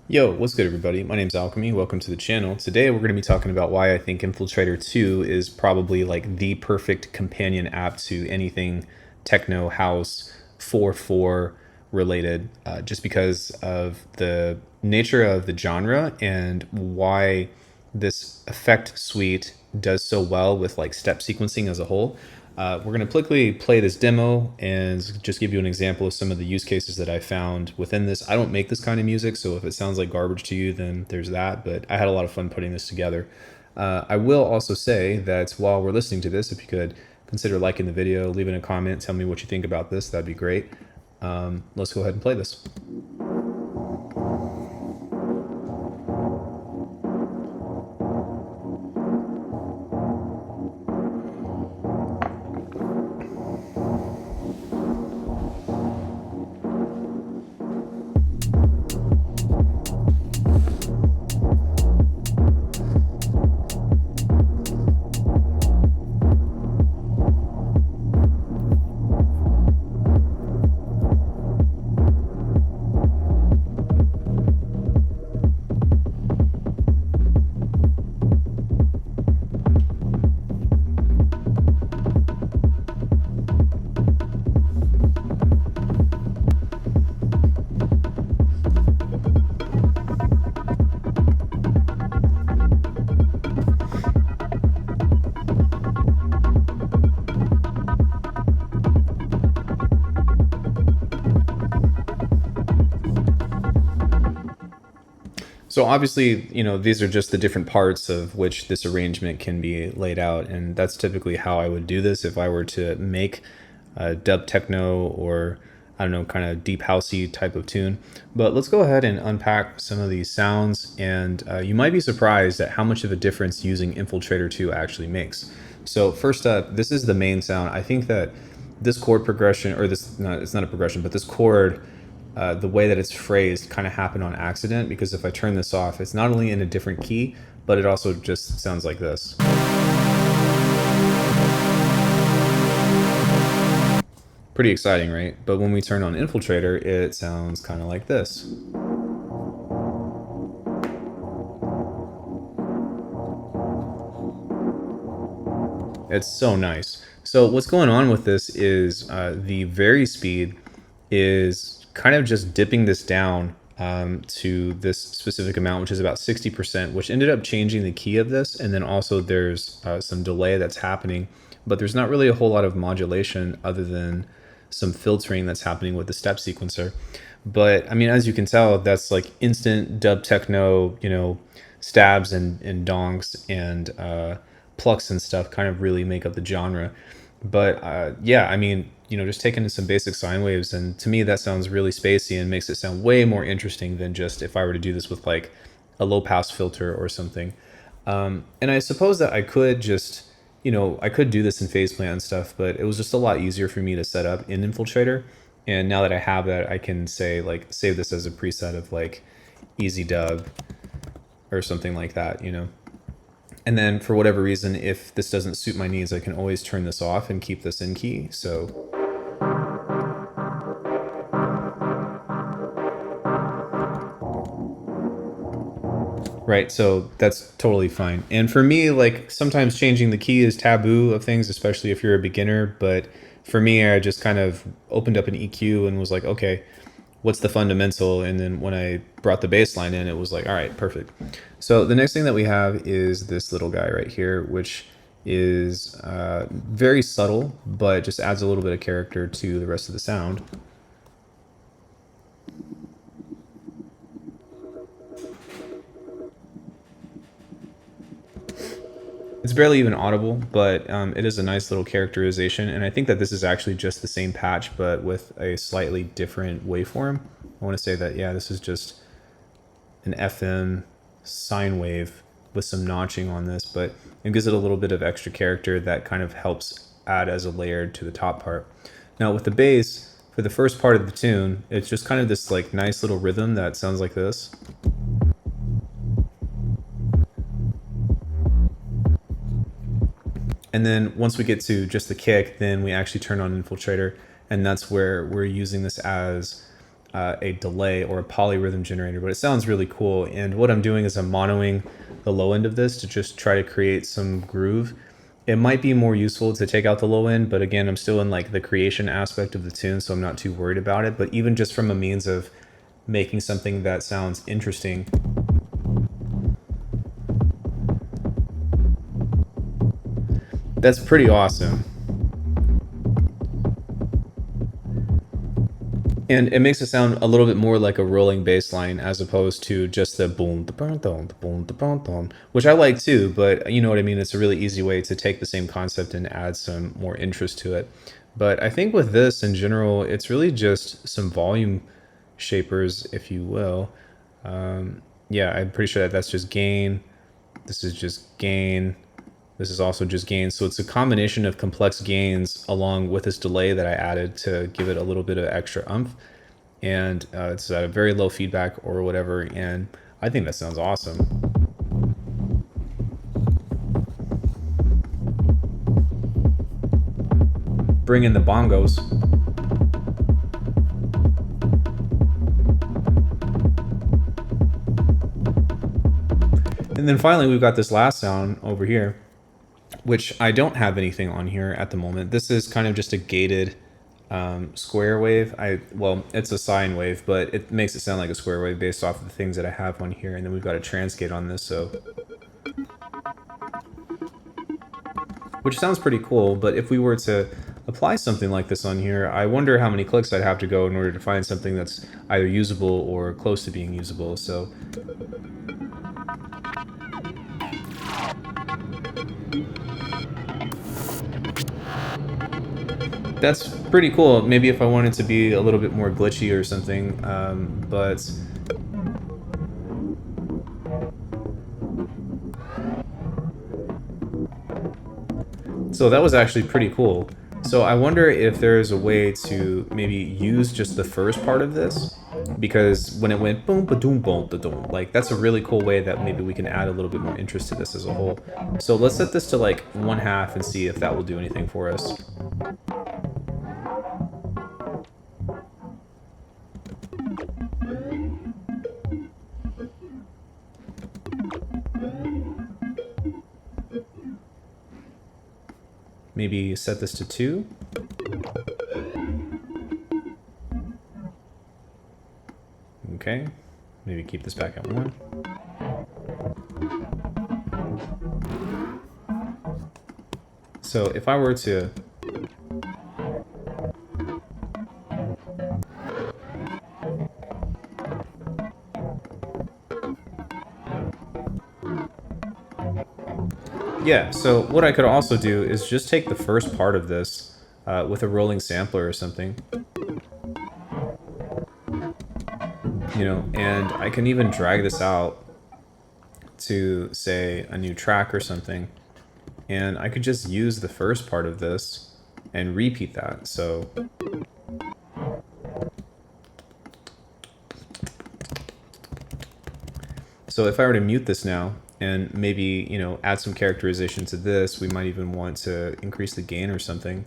Yo, what's good everybody? My name's Alckemy. Welcome to the channel. Today we're going to be talking about why I think Infiltrator 2 is probably like the perfect companion app to anything techno, house, 4/4 related, just because of the nature of the genre and why this effect suite does so well with like step sequencing as a whole. We're going to quickly play this demo and just give you an example of some of the use cases that I found within this. I don't make this kind of music, so if it sounds like garbage to you, then there's that, but I had a lot of fun putting this together. I will also say that while we're listening to this, if you could consider liking the video, leaving a comment, tell me what you think about this, that'd be great. Let's go ahead and play this. So obviously, these are just the different parts of which this arrangement can be laid out, and that's typically how I would do this if I were to make a dub techno or I don't know, kind of deep housey type of tune. But let's go ahead and unpack some of these sounds, and you might be surprised at how much of a difference using Infiltrator 2 actually makes. So first up, this is the main sound. I think that this chord progression, or this, no, it's not a progression, but this chord, the way that it's phrased kind of happened on accident, because if I turn this off, it's not only in a different key, but it also just sounds like this. Pretty exciting, right? But when we turn on Infiltrator, it sounds kind of like this. It's so nice. So what's going on with this is the vary speed is kind of just dipping this down to this specific amount, which is about 60%, which ended up changing the key of this. And then also there's some delay that's happening, but there's not really a whole lot of modulation other than some filtering that's happening with the step sequencer. But I mean, as you can tell, that's like instant dub techno, stabs and donks and plucks and stuff kind of really make up the genre. But yeah, I mean, just taking some basic sine waves, and to me that sounds really spacey and makes it sound way more interesting than just if I were to do this with like a low pass filter or something. And I suppose that I could just, I could do this in phase plant and stuff, but it was just a lot easier for me to set up in Infiltrator. And now that I have that, I can say like save this as a preset of like easy dub or something like that, And then for whatever reason, if this doesn't suit my needs, I can always turn this off and keep this in key. So right, so that's totally fine. And for me, like sometimes changing the key is taboo of things, especially if you're a beginner. But for me, I just kind of opened up an EQ and was like, okay, what's the fundamental? And then when I brought the bass line in, it was like, all right, perfect. So the next thing that we have is this little guy right here, which is very subtle, but just adds a little bit of character to the rest of the sound. It's barely even audible, but it is a nice little characterization. And I think that this is actually just the same patch, but with a slightly different waveform. I want to say that, yeah, this is just an FM sine wave with some notching on this, but it gives it a little bit of extra character that kind of helps add as a layer to the top part. Now with the bass, for the first part of the tune, it's just kind of this like nice little rhythm that sounds like this. And then once we get to just the kick, then we actually turn on Infiltrator, and that's where we're using this as a delay or a polyrhythm generator, but it sounds really cool. And what I'm doing is I'm monoing the low end of this to just try to create some groove. It might be more useful to take out the low end, but again, I'm still in like the creation aspect of the tune, so I'm not too worried about it. But even just from a means of making something that sounds interesting, that's pretty awesome. And it makes it sound a little bit more like a rolling bass line as opposed to just the boom, the boom, the boom, the boom, which I like too, but you know what I mean? It's a really easy way to take the same concept and add some more interest to it. But I think with this in general, it's really just some volume shapers, if you will. Yeah, I'm pretty sure that that's just gain. This is just gain. This is also just gains. So it's a combination of complex gains along with this delay that I added to give it a little bit of extra oomph. And it's at a very low feedback or whatever. And I think that sounds awesome. Bring in the bongos. And then finally, we've got this last sound over here, which I don't have anything on here at the moment. This is kind of just a gated square wave. Well, it's a sine wave, but it makes it sound like a square wave based off of the things that I have on here. And then we've got a transgate on this, so which sounds pretty cool. But if we were to apply something like this on here, I wonder how many clicks I'd have to go in order to find something that's either usable or close to being usable. So that's pretty cool. Maybe if I wanted to be a little bit more glitchy or something, but so that was actually pretty cool. So I wonder if there's a way to maybe use just the first part of this, because when it went boom, ba-doom, boom, da-doom, like that's a really cool way that maybe we can add a little bit more interest to this as a whole. So let's set this to like 1/2 and see if that will do anything for us. Maybe set this to 2. Okay, maybe keep this back at 1. So if I were to yeah, so what I could also do is just take the first part of this with a rolling sampler or something. You know, and I can even drag this out to, say, a new track or something. And I could just use the first part of this and repeat that. So if I were to mute this now and maybe, you know, add some characterization to this, we might even want to increase the gain or something.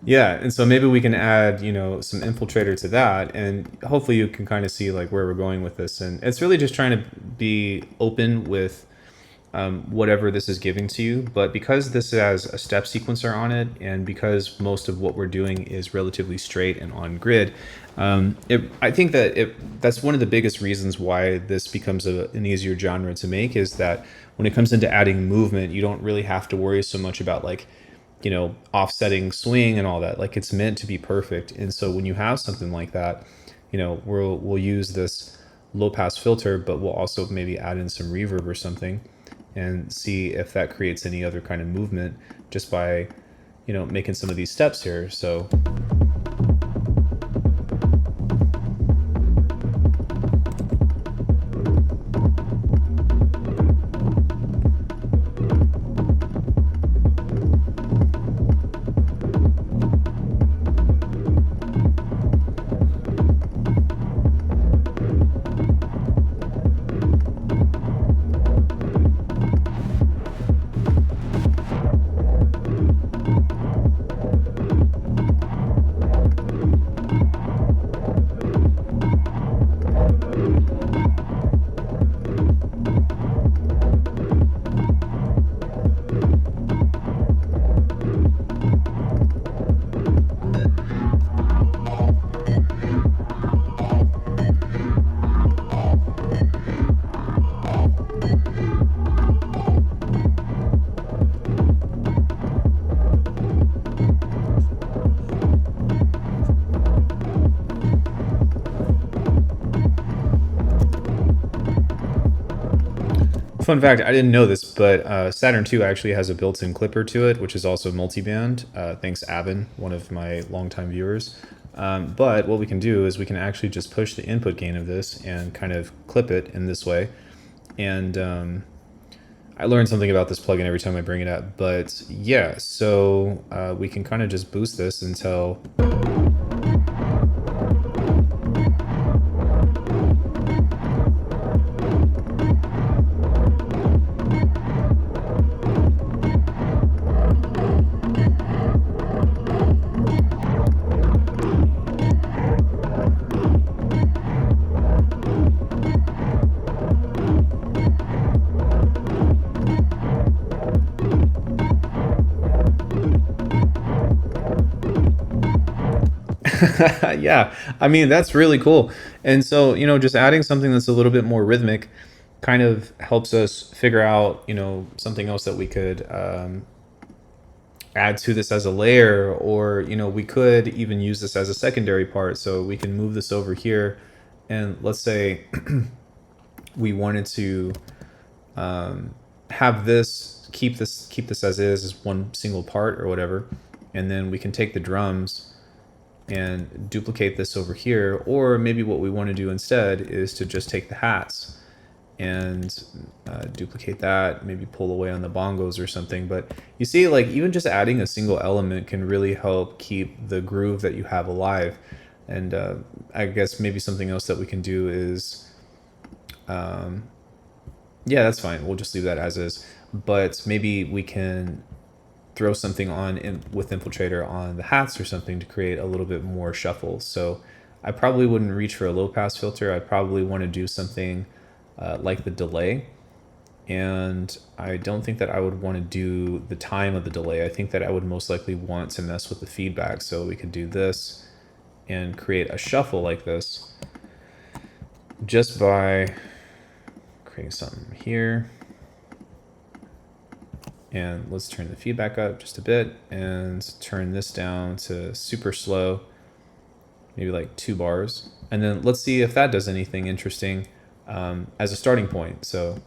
Yeah, and so maybe we can add, you know, some Infiltrator to that, and hopefully you can kind of see like where we're going with this. And it's really just trying to be open with whatever this is giving to you. But because this has a step sequencer on it, and because most of what we're doing is relatively straight and on grid, I think that that's one of the biggest reasons why this becomes an easier genre to make, is that when it comes into adding movement, you don't really have to worry so much about like, you know, offsetting swing and all that. Like, it's meant to be perfect. And so when you have something like that, you know, we'll use this low pass filter, but we'll also maybe add in some reverb or something and see if that creates any other kind of movement just by, you know, making some of these steps here. So Fun fact, I didn't know this, but Saturn II actually has a built-in clipper to it, which is also multiband. Thanks, Avin, one of my longtime viewers. But what we can do is we can actually just push the input gain of this and kind of clip it in this way. And I learn something about this plugin every time I bring it up. But yeah, so we can kind of just boost this until... Yeah, I mean, that's really cool. And so, just adding something that's a little bit more rhythmic kind of helps us figure out, something else that we could add to this as a layer, or, we could even use this as a secondary part. So we can move this over here. And let's say we wanted to have this, keep this as one single part or whatever. And then we can take the drums and duplicate this over here, or maybe what we want to do instead is to just take the hats and duplicate that, maybe pull away on the bongos or something. But you see, like, even just adding a single element can really help keep the groove that you have alive. And I guess maybe something else that we can do is, yeah, that's fine, we'll just leave that as is. But maybe we can throw something on with Infiltrator on the hats or something to create a little bit more shuffle. So I probably wouldn't reach for a low pass filter. I probably want to do something like the delay. And I don't think that I would want to do the time of the delay. I think that I would most likely want to mess with the feedback. So we could do this and create a shuffle like this just by creating something here. And let's turn the feedback up just a bit and turn this down to super slow, maybe like 2 bars. And then let's see if that does anything interesting as a starting point. So.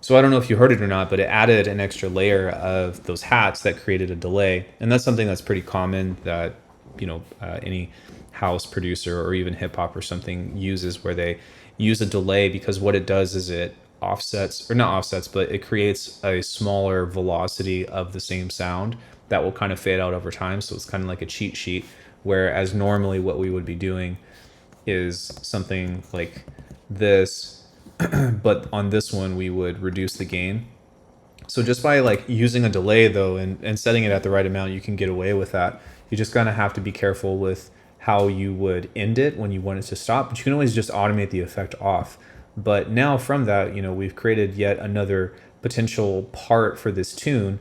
So I don't know if you heard it or not, but it added an extra layer of those hats that created a delay. And that's something that's pretty common that, any house producer or even hip hop or something uses, where they use a delay, because what it does is it offsets, or not offsets, but it creates a smaller velocity of the same sound that will kind of fade out over time. So it's kind of like a cheat sheet, whereas normally what we would be doing is something like this. But on this one, we would reduce the gain. So just by like using a delay though, and setting it at the right amount, you can get away with that. You just kind of have to be careful with how you would end it when you want it to stop, but you can always just automate the effect off. But now from that, we've created yet another potential part for this tune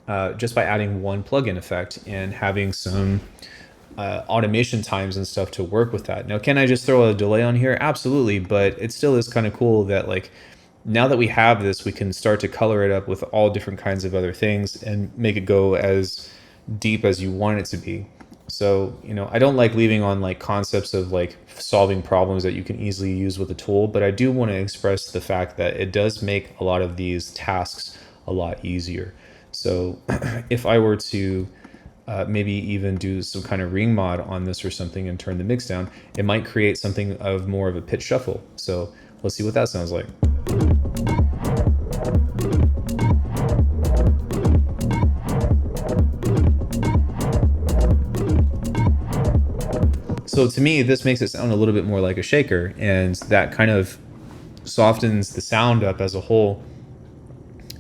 just by adding one plugin effect and having some automation times and stuff to work with that. Now, can I just throw a delay on here? Absolutely, but it still is kind of cool that, like, now that we have this, we can start to color it up with all different kinds of other things and make it go as deep as you want it to be. So, I don't like leaving on like concepts of like solving problems that you can easily use with a tool, but I do want to express the fact that it does make a lot of these tasks a lot easier. So if I were to maybe even do some kind of ring mod on this or something and turn the mix down, it might create something of more of a pitch shuffle. So let's see what that sounds like. So to me, this makes it sound a little bit more like a shaker, and that kind of softens the sound up as a whole.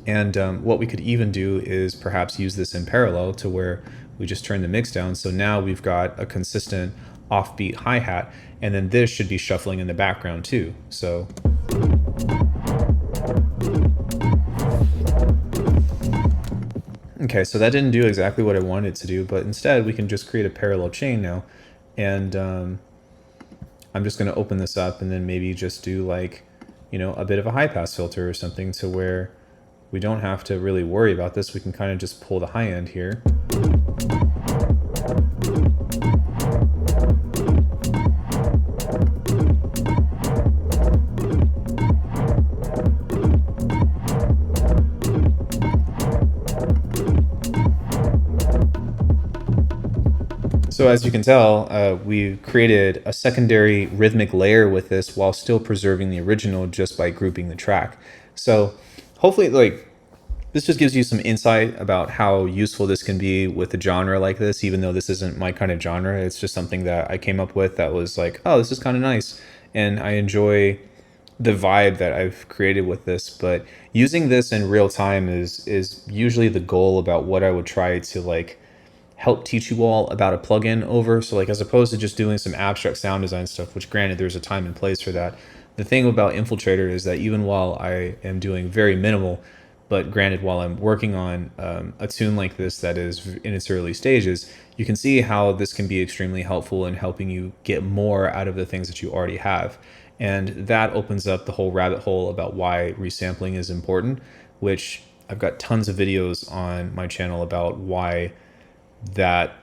And what we could even do is perhaps use this in parallel to where we just turn the mix down. So now we've got a consistent offbeat hi-hat, and then this should be shuffling in the background too. So. Okay, so that didn't do exactly what I wanted it to do, but instead we can just create a parallel chain now. And I'm just going to open this up and then maybe just do like, you know, a bit of a high pass filter or something to where we don't have to really worry about this. We can kind of just pull the high end here. So as you can tell, we created a secondary rhythmic layer with this while still preserving the original just by grouping the track. So hopefully like this just gives you some insight about how useful this can be with a genre like this, even though this isn't my kind of genre. It's just something that I came up with that was like, oh, this is kind of nice. And I enjoy the vibe that I've created with this. But using this in real time is usually the goal about what I would try to like help teach you all about a plugin over. So like as opposed to just doing some abstract sound design stuff, which granted there's a time and place for that. The thing about Infiltrator is that even while I am doing very minimal, but granted while I'm working on a tune like this that is in its early stages, you can see how this can be extremely helpful in helping you get more out of the things that you already have. And that opens up the whole rabbit hole about why resampling is important, which I've got tons of videos on my channel about why that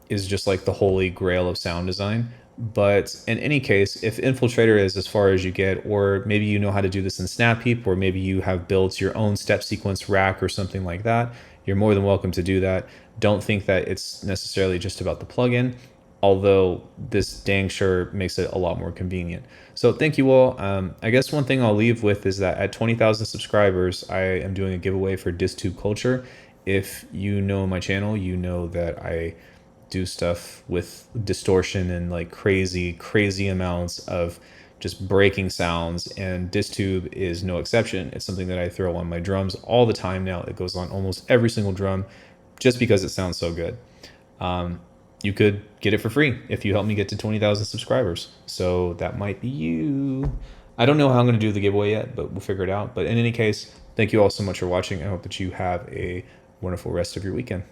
is just like the holy grail of sound design. But in any case, if Infiltrator is as far as you get, or maybe you know how to do this in Snap Heap, or maybe you have built your own step sequence rack or something like that, you're more than welcome to do that. Don't think that it's necessarily just about the plugin, although this dang sure makes it a lot more convenient. So thank you all. I guess one thing I'll leave with is that at 20,000 subscribers, I am doing a giveaway for DisTube Culture. If you know my channel, you know that I do stuff with distortion and like crazy amounts of just breaking sounds, and DisTube is no exception. It's something that I throw on my drums all the time now. It goes on almost every single drum just because it sounds so good. You could get it for free if you help me get to 20,000 subscribers. So that might be you. I don't know how I'm going to do the giveaway yet, but we'll figure it out. But in any case, thank you all so much for watching. I hope that you have a wonderful rest of your weekend.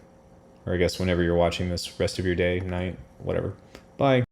Or I guess whenever you're watching this, rest of your day, night, whatever. Bye.